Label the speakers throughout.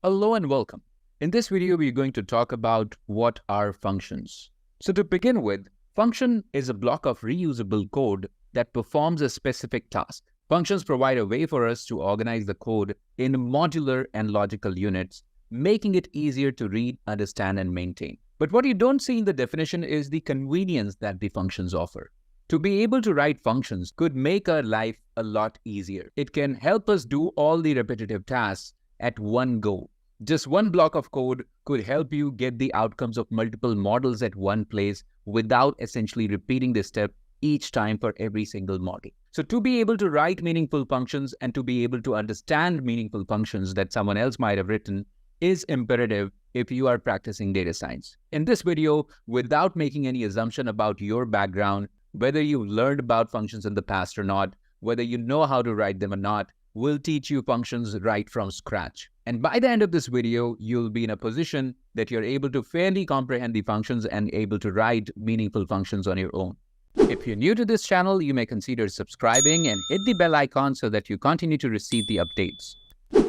Speaker 1: Hello and welcome. In this video, we're going to talk about what are functions. So to begin with, function is a block of reusable code that performs a specific task. Functions provide a way for us to organize the code in modular and logical units, making it easier to read, understand, and maintain. But what you don't see in the definition is the convenience that the functions offer. To be able to write functions could make our life a lot easier. It can help us do all the repetitive tasks at one go. Just one block of code could help you get the outcomes of multiple models at one place without essentially repeating this step each time for every single model. So to be able to write meaningful functions and to be able to understand meaningful functions that someone else might have written is imperative if you are practicing data science. In this video, without making any assumption about your background, whether you've learned about functions in the past or not, whether you know how to write them or not, we'll teach you functions right from scratch. And by the end of this video, you'll be in a position that you're able to fairly comprehend the functions and able to write meaningful functions on your own. If you're new to this channel, you may consider subscribing and hit the bell icon so that you continue to receive the updates.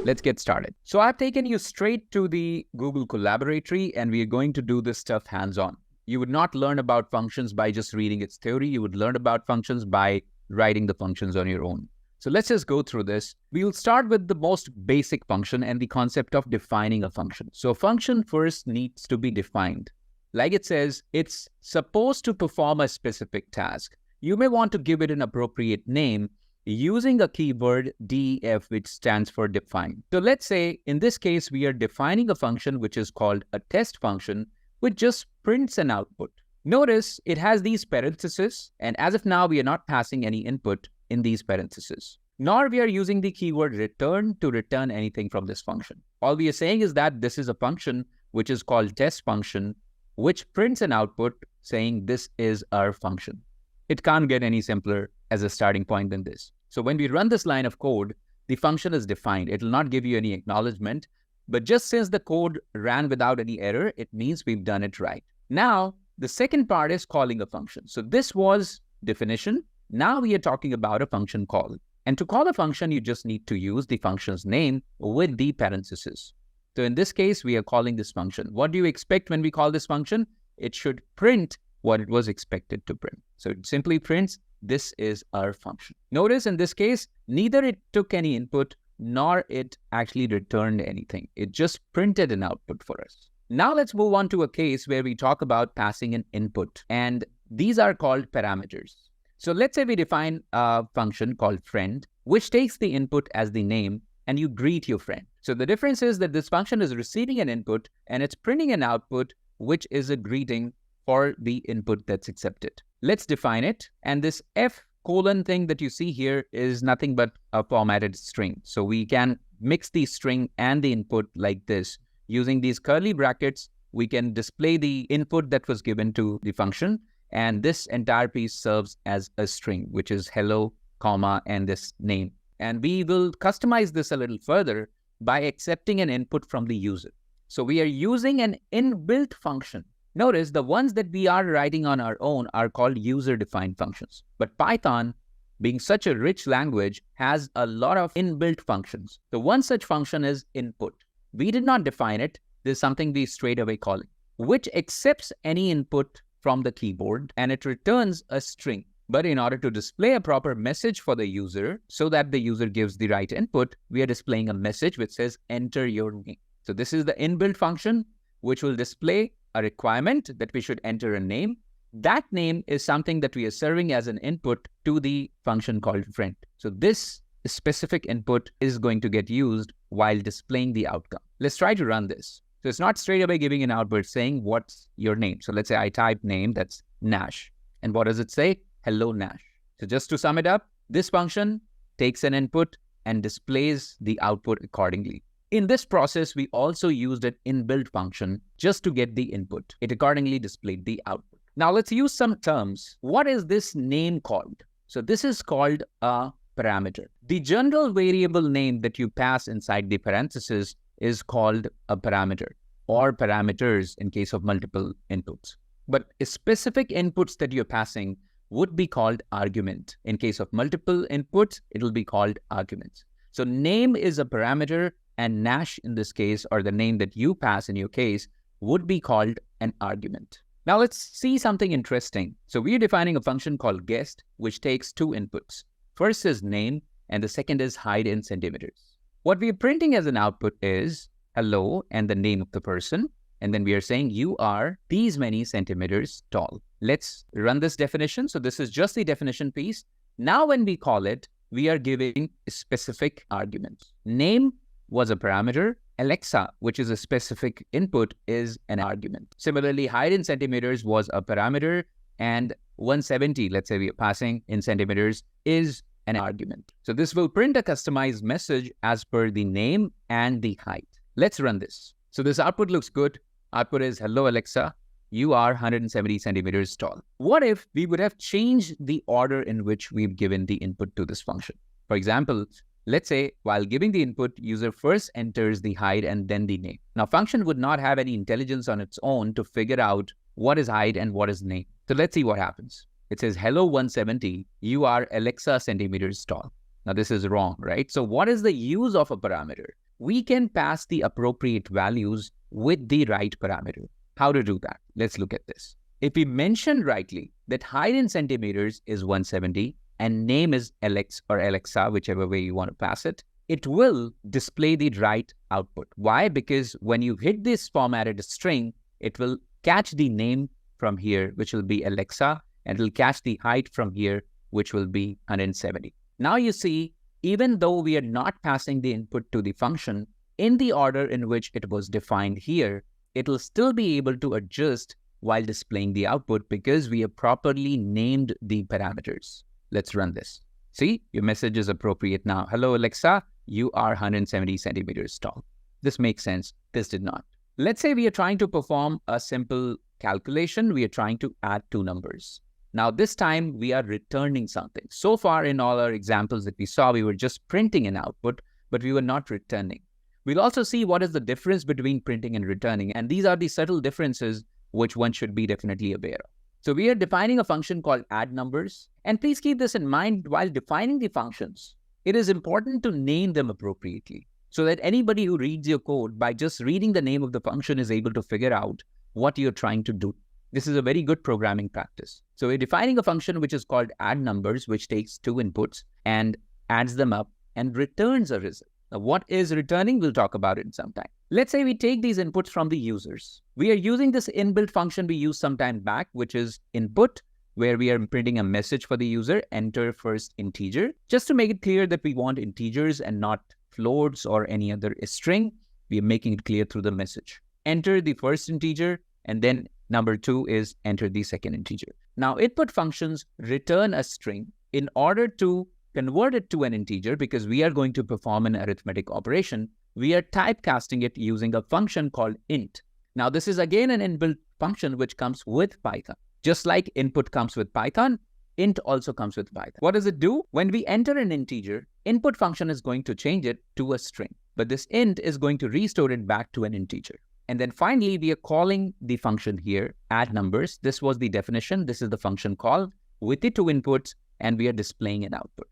Speaker 1: Let's get started. So I've taken you straight to the Google Colaboratory and we are going to do this stuff hands-on. You would not learn about functions by just reading its theory. You would learn about functions by writing the functions on your own. So let's just go through this. We'll start with the most basic function and the concept of defining a function. So a function first needs to be defined. Like it says, it's supposed to perform a specific task. You may want to give it an appropriate name using a keyword def, which stands for define. So let's say in this case, we are defining a function which is called a test function, which just prints an output. Notice it has these parentheses, and as of now, we are not passing any input in these parentheses, nor we are using the keyword return to return anything from this function. All we are saying is that this is a function which is called test function, which prints an output saying this is our function. It can't get any simpler as a starting point than this. So when we run this line of code, the function is defined. It will not give you any acknowledgement, but just since the code ran without any error, it means we've done it right. Now, the second part is calling a function. So this was definition. Now we are talking about a function call. And to call a function, you just need to use the function's name with the parentheses. So in this case, we are calling this function. What do you expect when we call this function? It should print what it was expected to print. So it simply prints, this is our function. Notice in this case, neither it took any input nor it actually returned anything. It just printed an output for us. Now let's move on to a case where we talk about passing an input, and these are called parameters. So let's say we define a function called friend, which takes the input as the name and you greet your friend. So the difference is that this function is receiving an input and it's printing an output, which is a greeting for the input that's accepted. Let's define it. And this F colon thing that you see here is nothing but a formatted string. So we can mix the string and the input like this. Using these curly brackets, we can display the input that was given to the function. And this entire piece serves as a string, which is hello, comma, and this name. And we will customize this a little further by accepting an input from the user. So we are using an inbuilt function. Notice the ones that we are writing on our own are called user-defined functions. But Python, being such a rich language, has a lot of inbuilt functions. So one such function is input. We did not define it. This is something we straight away call it, which accepts any input from the keyboard and it returns a string. But in order to display a proper message for the user so that the user gives the right input, we are displaying a message which says enter your name. So this is the inbuilt function which will display a requirement that we should enter a name. That name is something that we are serving as an input to the function called friend. So this specific input is going to get used while displaying the outcome. Let's try to run this. So it's not straight away giving an output saying what's your name. So let's say I type name, that's Nash. And what does it say? Hello, Nash. So just to sum it up, this function takes an input and displays the output accordingly. In this process, we also used an inbuilt function just to get the input. It accordingly displayed the output. Now let's use some terms. What is this name called? So this is called a parameter. The general variable name that you pass inside the parentheses is called a parameter, or parameters in case of multiple inputs. But specific inputs that you're passing would be called argument. In case of multiple inputs, it will be called arguments. So name is a parameter and Nash in this case, or the name that you pass in your case, would be called an argument. Now let's see something interesting. So we are defining a function called guest, which takes two inputs. First is name, and the second is height in centimeters. What we are printing as an output is hello and the name of the person. And then we are saying you are these many centimeters tall. Let's run this definition. So this is just the definition piece. Now when we call it, we are giving specific arguments. Name was a parameter. Alexa, which is a specific input, is an argument. Similarly, height in centimeters was a parameter, and 170, let's say we are passing in centimeters, is an argument. So this will print a customized message as per the name and the height. Let's run this. So this output looks good. Output is, hello Alexa, you are 170 centimeters tall. What if we would have changed the order in which we've given the input to this function? For example, let's say while giving the input, user first enters the height and then the name. Now function would not have any intelligence on its own to figure out what is height and what is name. So let's see what happens. It says, hello 170, you are Alexa centimeters tall. Now this is wrong, right? So what is the use of a parameter? We can pass the appropriate values with the right parameter. How to do that? Let's look at this. If we mention rightly that height in centimeters is 170 and name is Alex or Alexa, whichever way you want to pass it, it will display the right output. Why? Because when you hit this formatted string, it will catch the name from here, which will be Alexa, and it will catch the height from here, which will be 170. Now you see, even though we are not passing the input to the function in the order in which it was defined here, it will still be able to adjust while displaying the output because we have properly named the parameters. Let's run this. See, your message is appropriate now. Hello, Alexa, you are 170 centimeters tall. This makes sense. This did not. Let's say we are trying to perform a simple calculation. We are trying to add two numbers. Now, this time we are returning something. So far in all our examples that we saw, we were just printing an output, but we were not returning. We'll also see what is the difference between printing and returning. And these are the subtle differences which one should be definitely aware of. So we are defining a function called add numbers. And please keep this in mind while defining the functions. It is important to name them appropriately so that anybody who reads your code by just reading the name of the function is able to figure out what you're trying to do. This is a very good programming practice. So we're defining a function which is called add numbers, which takes two inputs and adds them up and returns a result. Now, what is returning? We'll talk about it in some time. Let's say we take these inputs from the users. We are using this inbuilt function we used some time back, which is input, where we are printing a message for the user, enter first integer. Just to make it clear that we want integers and not floats or any other string, we are making it clear through the message. Enter the first integer, and then number two is enter the second integer. Now, input functions return a string in order to convert it to an integer because we are going to perform an arithmetic operation. We are typecasting it using a function called int. Now, this is again an inbuilt function which comes with Python. Just like input comes with Python, int also comes with Python. What does it do? When we enter an integer, input function is going to change it to a string, but this int is going to restore it back to an integer. And then finally, we are calling the function here, add numbers. This was the definition. This is the function call with the two inputs, and we are displaying an output.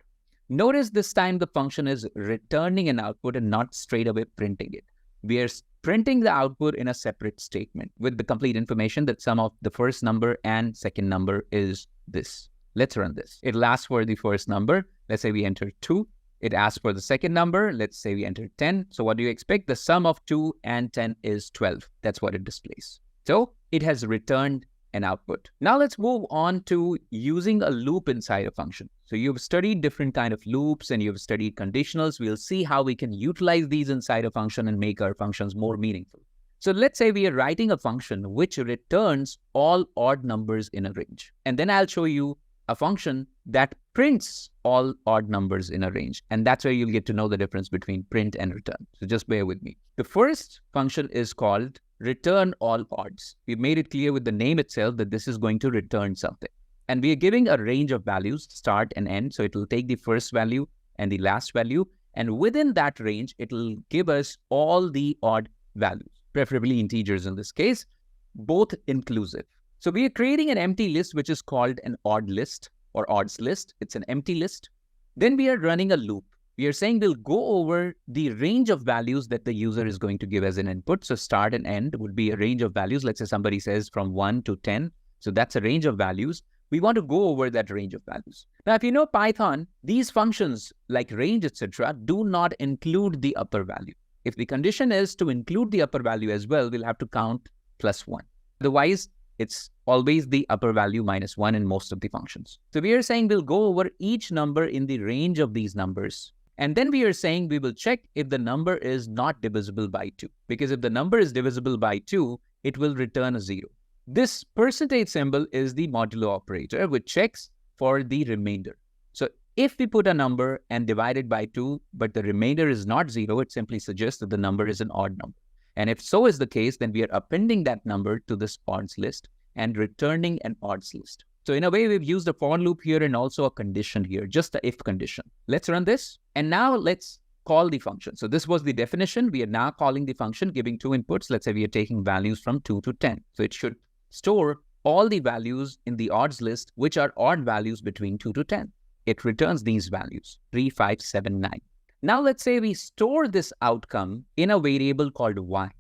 Speaker 1: Notice this time the function is returning an output and not straight away printing it. We are printing the output in a separate statement with the complete information that sum of the first number and second number is this. Let's run this. It'll ask for the first number. Let's say we enter 2. It asks for the second number. Let's say we enter 10. So what do you expect? The sum of 2 and 10 is 12. That's what it displays. So it has returned an output. Now let's move on to using a loop inside a function. So you've studied different kind of loops and you've studied conditionals. We'll see how we can utilize these inside a function and make our functions more meaningful. So let's say we are writing a function which returns all odd numbers in a range. And then I'll show you a function that prints all odd numbers in a range. And that's where you'll get to know the difference between print and return. So just bear with me. The first function is called return all odds. We've made it clear with the name itself that this is going to return something. And we are giving a range of values, start and end. So it will take the first value and the last value. And within that range, it will give us all the odd values, preferably integers in this case, both inclusive. So we are creating an empty list, which is called an odd list or odds list. It's an empty list. Then we are running a loop. We are saying we'll go over the range of values that the user is going to give as an input. So start and end would be a range of values. Let's say somebody says from 1 to 10. So that's a range of values. We want to go over that range of values. Now, if you know Python, these functions like range, etc., do not include the upper value. If the condition is to include the upper value as well, we'll have to count +1. Otherwise, it's always the upper value -1 in most of the functions. So we are saying we'll go over each number in the range of these numbers. And then we are saying we will check if the number is not divisible by 2. Because if the number is divisible by 2, it will return a 0. This percentage symbol is the modular operator, which checks for the remainder. So if we put a number and divide it by 2, but the remainder is not 0, it simply suggests that the number is an odd number. And if so is the case, then we are appending that number to this odds list and returning an odds list. So in a way, we've used a for loop here and also a condition here, just a if condition. Let's run this. And now let's call the function. So this was the definition. We are now calling the function, giving 2 inputs. Let's say we are taking values from 2 to 10. So it should store all the values in the odds list, which are odd values between 2 to 10. It returns these values, 3, 5, 7, 9. Now let's say we store this outcome in a variable called y.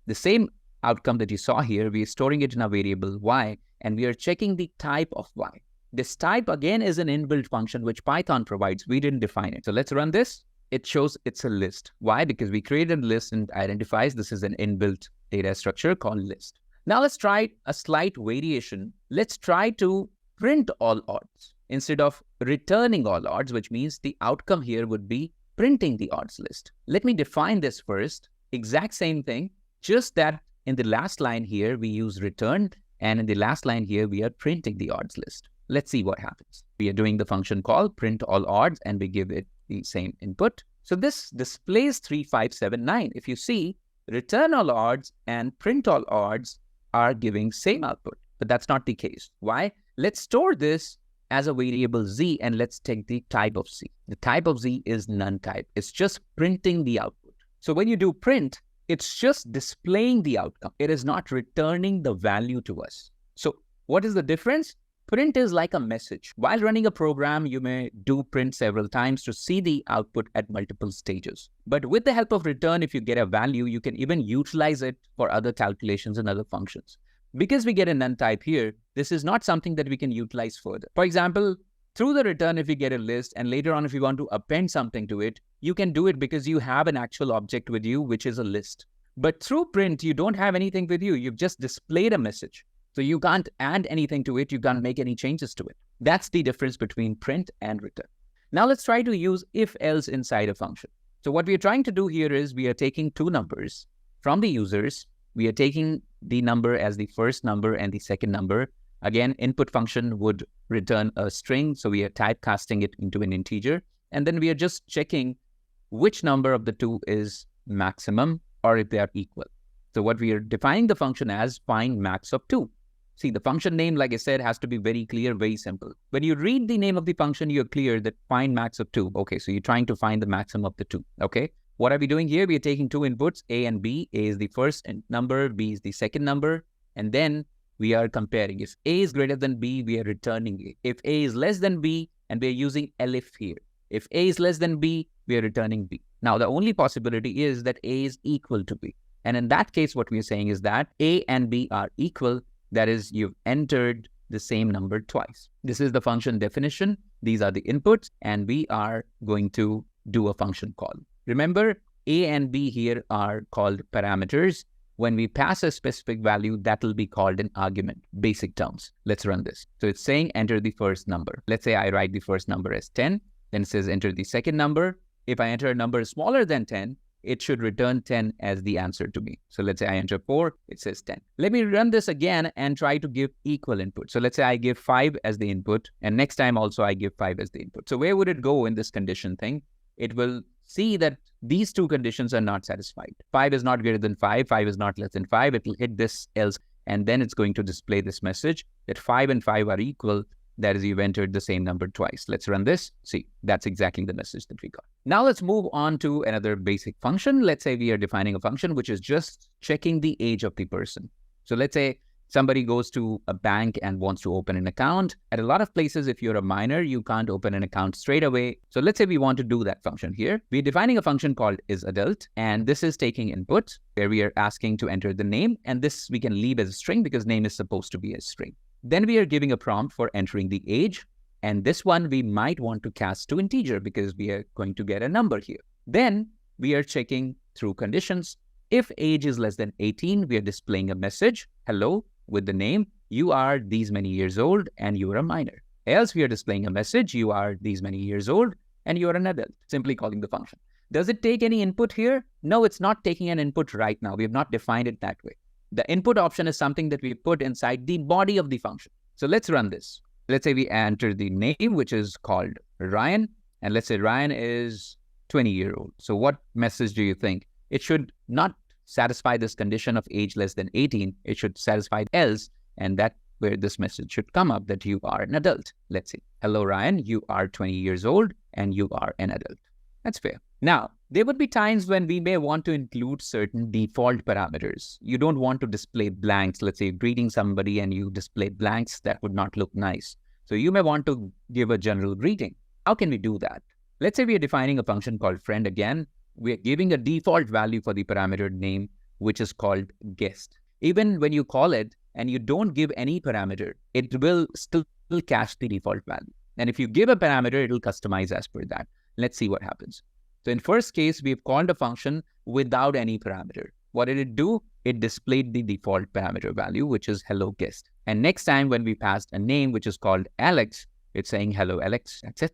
Speaker 1: The same outcome that you saw here, we are storing it in a variable y, and we are checking the type of y. This type again is an inbuilt function which Python provides. We didn't define it. So let's run this. It shows it's a list. Why? Because we created a list and identifies this is an inbuilt data structure called list. Now let's try a slight variation. Let's try to print all odds instead of returning all odds, which means the outcome here would be printing the odds list. Let me define this first. Exact same thing, just that in the last line here, we use return, and in the last line here, we are printing the odds list. Let's see what happens. We are doing the function call print all odds, and we give it the same input. So this displays 3, 5, 7, 9. If you see, return all odds and print all odds are giving same output, but that's not the case. Why? Let's store this as a variable z, and let's take the type of z. The type of z is none type. It's just printing the output. So when you do print, it's just displaying the outcome. It is not returning the value to us. So what is the difference? Print is like a message. While running a program, you may do print several times to see the output at multiple stages. But with the help of return, if you get a value, you can even utilize it for other calculations and other functions. Because we get a none type here, this is not something that we can utilize further. For example, through the return, if you get a list, and later on if you want to append something to it, you can do it because you have an actual object with you, which is a list. But through print, you don't have anything with you. You've just displayed a message. So you can't add anything to it. You can't make any changes to it. That's the difference between print and return. Now let's try to use if-else inside a function. So what we are trying to do here is we are taking 2 numbers from the users. We are taking the number as the first number and the second number. Again, input function would return a string. So we are typecasting it into an integer. And then we are just checking which number of the 2 is maximum or if they are equal. So what we are defining the function as find max of 2. See, the function name, like I said, has to be very clear, very simple. When you read the name of the function, you're clear that find max of 2. Okay, so you're trying to find the maximum of the 2. Okay, what are we doing here? We are taking 2 inputs, A and B. A is the first number, B is the second number. And then we are comparing. If A is greater than B, we are returning A. If A is less than B, and we are using elif here. If A is less than B, we are returning B. Now, the only possibility is that A is equal to B. And in that case, what we are saying is that A and B are equal. That is, you've entered the same number twice. This is the function definition. These are the inputs, and we are going to do a function call. Remember, A and B here are called parameters. When we pass a specific value, that will be called an argument, basic terms. Let's run this. So it's saying enter the first number. Let's say I write the first number as 10. Then it says enter the second number. If I enter a number smaller than 10, it should return 10 as the answer to me. So let's say I enter 4, it says 10. Let me run this again and try to give equal input. So let's say I give 5 as the input, and next time also I give 5 as the input. So where would it go in this condition thing? It will see that these 2 conditions are not satisfied. 5 is not greater than 5, 5 is not less than 5. It will hit this else, and then it's going to display this message that 5 and 5 are equal. That is, you've entered the same number twice. Let's run this. See, that's exactly the message that we got. Now let's move on to another basic function. Let's say we are defining a function which is just checking the age of the person. So let's say Somebody goes to a bank and wants to open an account. At a lot of places, if you're a minor, you can't open an account straight away. So let's say we want to do that function here. We're defining a function called isAdult, and this is taking input where we are asking to enter the name, and this we can leave as a string because name is supposed to be a string. Then we are giving a prompt for entering the age, and this one we might want to cast to integer because we are going to get a number here. Then we are checking through conditions. If age is less than 18, we are displaying a message, hello, with the name, you are these many years old and you are a minor. Else we are displaying a message, you are these many years old and you are an adult, simply calling the function. Does it take any input here? No, it's not taking an input right now. We have not defined it that way. The input option is something that we put inside the body of the function. So let's run this. Let's say we enter the name, which is called Ryan, and let's say Ryan is 20-year-old. So what message do you think? It should not satisfy this condition of age less than 18. It should satisfy else, and that where this message should come up that you are an adult. Let's see. Hello, Ryan, you are 20 years old and you are an adult. That's fair. Now, there would be times when we may want to include certain default parameters. You don't want to display blanks. Let's say you're greeting somebody and you display blanks. That would not look nice. So you may want to give a general greeting. How can we do that? Let's say we are defining a function called friend again. We are giving a default value for the parameter name, which is called guest. Even when you call it and you don't give any parameter, it will still cache the default value. And if you give a parameter, it will customize as per that. Let's see what happens. So in first case, we've called a function without any parameter. What did it do? It displayed the default parameter value, which is hello guest. And next time when we passed a name, which is called Alex, it's saying hello Alex. That's it.